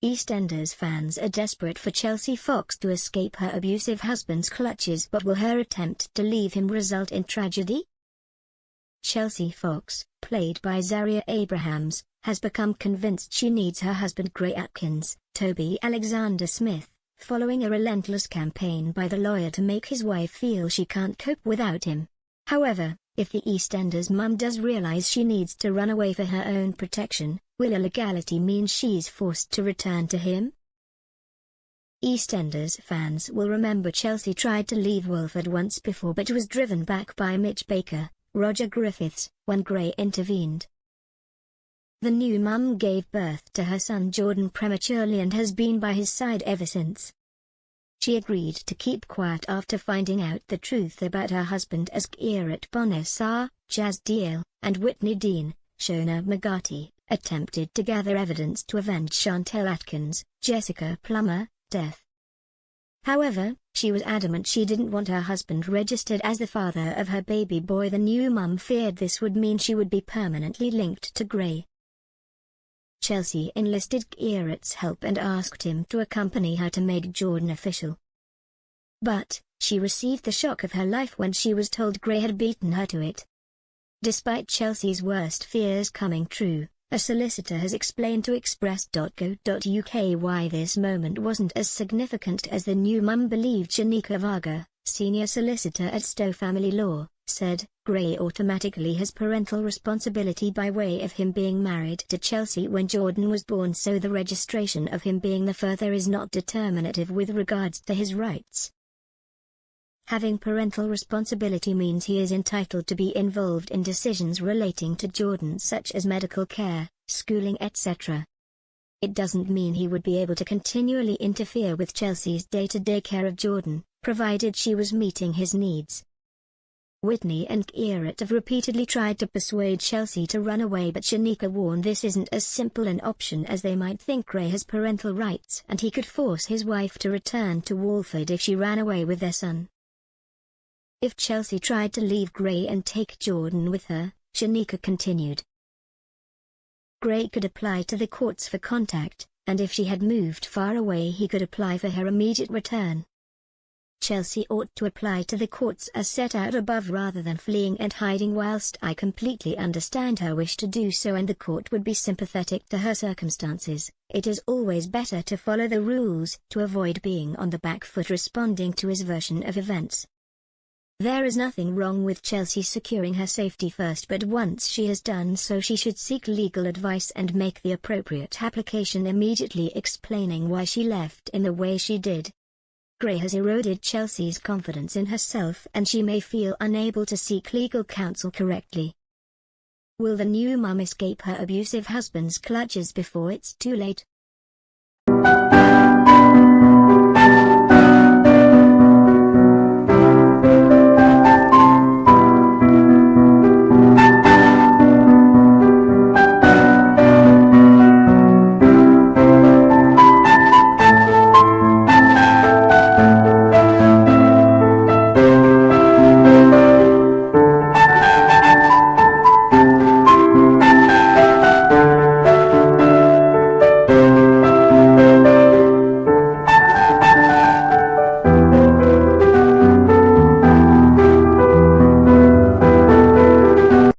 EastEnders fans are desperate for Chelsea Fox to escape her abusive husband's clutches, but will her attempt to leave him result in tragedy? Chelsea Fox, played by Zaria Abrahams, has become convinced she needs her husband Gray Atkins, Toby Alexander Smith, following a relentless campaign by the lawyer to make his wife feel she can't cope without him. However, if the EastEnders mum does realize she needs to run away for her own protection, will illegality mean she's forced to return to him? EastEnders fans will remember Chelsea tried to leave Wolford once before but was driven back by Mitch Baker, Roger Griffiths, when Gray intervened. The new mum gave birth to her son Jordan prematurely and has been by his side ever since. She agreed to keep quiet after finding out the truth about her husband as Kirat Bonessar, Jazz Deal, and Whitney Dean, Shona McGarty, attempted to gather evidence to avenge Chantel Atkins, Jessica Plummer, death. However, she was adamant she didn't want her husband registered as the father of her baby boy. The new mum feared this would mean she would be permanently linked to Gray. Chelsea enlisted Kirat's help and asked him to accompany her to make Jordan official. But, she received the shock of her life when she was told Gray had beaten her to it. Despite Chelsea's worst fears coming true, a solicitor has explained to Express.co.uk why this moment wasn't as significant as the new mum believed. Shanika Varga, senior solicitor at Stowe Family Law, said, Gray automatically has parental responsibility by way of him being married to Chelsea when Jordan was born, so the registration of him being the father is not determinative with regards to his rights. Having parental responsibility means he is entitled to be involved in decisions relating to Jordan such as medical care, schooling etc. It doesn't mean he would be able to continually interfere with Chelsea's day-to-day care of Jordan, provided she was meeting his needs. Whitney and Kirat have repeatedly tried to persuade Chelsea to run away, but Shanika warned this isn't as simple an option as they might think. Gray has parental rights and he could force his wife to return to Wolford if she ran away with their son. If Chelsea tried to leave Gray and take Jordan with her, Shanika continued, Gray could apply to the courts for contact, and if she had moved far away he could apply for her immediate return. Chelsea ought to apply to the courts as set out above rather than fleeing and hiding. Whilst I completely understand her wish to do so and the court would be sympathetic to her circumstances, it is always better to follow the rules to avoid being on the back foot responding to his version of events. There is nothing wrong with Chelsea securing her safety first, but once she has done so she should seek legal advice and make the appropriate application immediately, explaining why she left in the way she did. Gray has eroded Chelsea's confidence in herself and she may feel unable to seek legal counsel correctly. Will the new mum escape her abusive husband's clutches before it's too late?